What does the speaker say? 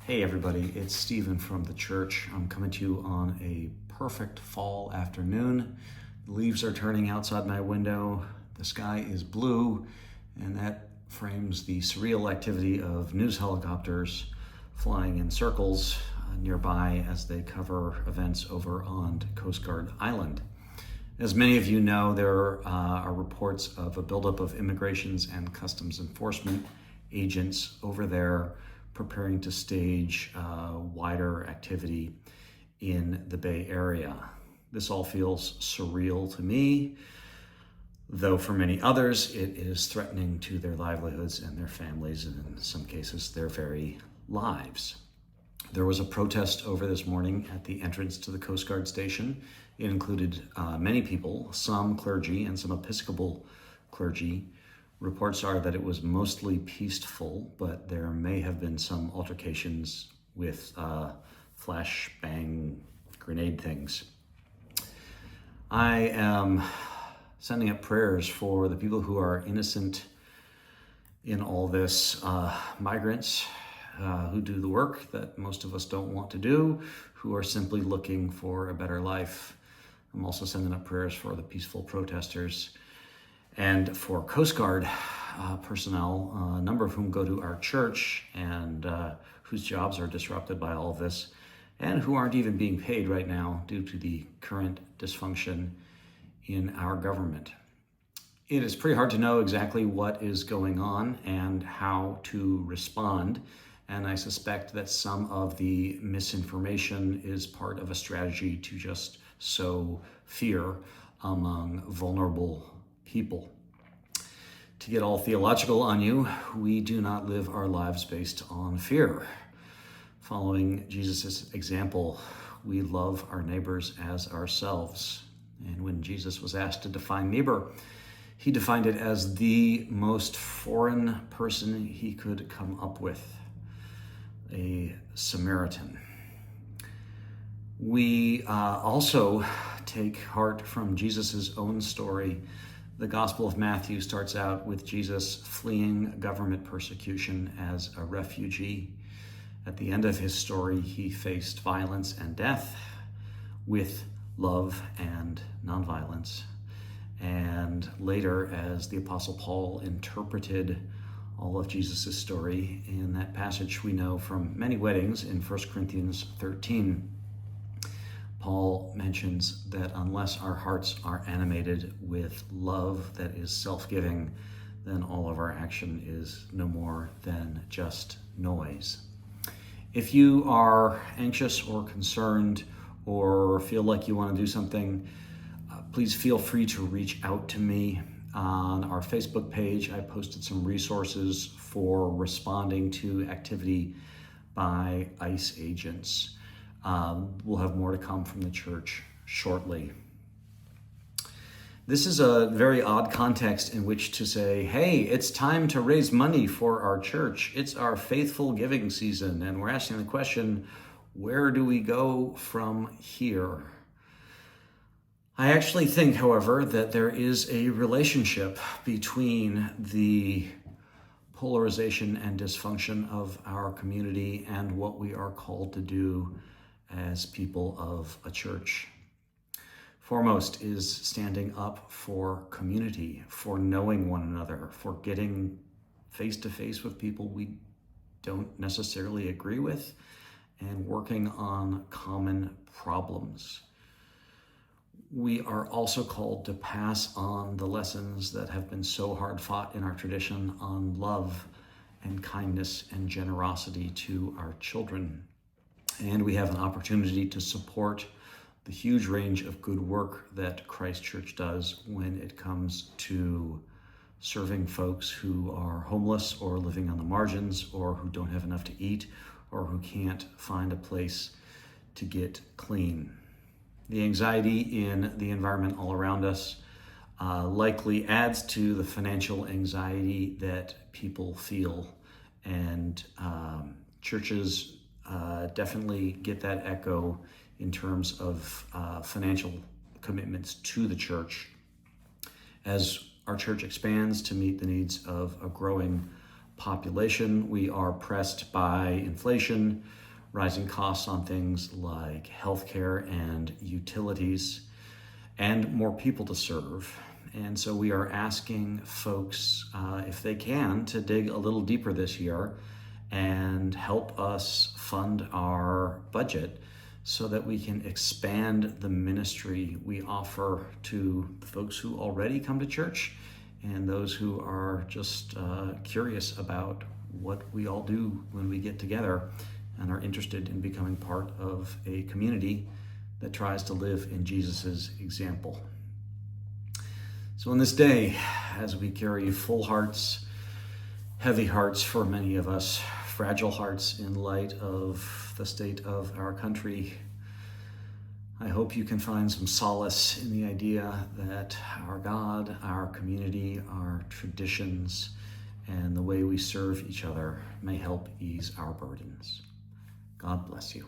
Hey everybody, it's Stephen from the church. I'm coming to you on a perfect fall afternoon. The leaves are turning outside my window, the sky is blue, and that frames the surreal activity of news helicopters flying in circles nearby as they cover events over on Coast Guard Island. As many of you know, there are reports of a buildup of immigrations and customs enforcement agents over there preparing to stage wider activity in the Bay Area. This all feels surreal to me, though for many others it is threatening to their livelihoods and their families, and in some cases their very lives. There was a protest over this morning at the entrance to the Coast Guard station. It included many people, some clergy and some Episcopal clergy. Reports are that it was mostly peaceful, but there may have been some altercations with flash bang grenade things. I am sending up prayers for the people who are innocent in all this, migrants who do the work that most of us don't want to do, who are simply looking for a better life. I'm also sending up prayers for the peaceful protesters and for Coast Guard personnel, a number of whom go to our church and whose jobs are disrupted by all of this, and who aren't even being paid right now due to the current dysfunction in our government. It is pretty hard to know exactly what is going on and how to respond, and I suspect that some of the misinformation is part of a strategy to just sow fear among vulnerable people. To get all theological on you, we do not live our lives based on fear. Following Jesus' example, we love our neighbors as ourselves. And when Jesus was asked to define neighbor, he defined it as the most foreign person he could come up with, a Samaritan. We also take heart from Jesus' own story. The Gospel of Matthew starts out with Jesus fleeing government persecution as a refugee. At the end of his story, he faced violence and death with love and nonviolence. And later, as the Apostle Paul interpreted all of Jesus' story in that passage we know from many weddings in 1 Corinthians 13, Paul mentions that unless our hearts are animated with love that is self-giving, then all of our action is no more than just noise. If you are anxious or concerned or feel like you want to do something, please feel free to reach out to me. On our Facebook page, I posted some resources for responding to activity by ICE agents. We'll have more to come from the church shortly. This is a very odd context in which to say, hey, it's time to raise money for our church. It's our faithful giving season, and we're asking the question, where do we go from here? I actually think, however, that there is a relationship between the polarization and dysfunction of our community and what we are called to do as people of a church. Foremost is standing up for community, for knowing one another, for getting face to face with people we don't necessarily agree with, and working on common problems. We are also called to pass on the lessons that have been so hard fought in our tradition on love and kindness and generosity to our children. And we have an opportunity to support the huge range of good work that Christ Church does when it comes to serving folks who are homeless or living on the margins or who don't have enough to eat or who can't find a place to get clean. The anxiety in the environment all around us likely adds to the financial anxiety that people feel, and churches definitely get that echo in terms of financial commitments to the church. As our church expands to meet the needs of a growing population. We are pressed by inflation, rising costs on things like healthcare and utilities, and more people to serve. And so we are asking folks, if they can, to dig a little deeper this year and help us fund our budget so that we can expand the ministry we offer to the folks who already come to church and those who are just curious about what we all do when we get together and are interested in becoming part of a community that tries to live in Jesus's example. So on this day, as we carry full hearts, heavy hearts for many of us, fragile hearts in light of the state of our country, I hope you can find some solace in the idea that our God, our community, our traditions, and the way we serve each other may help ease our burdens. God bless you.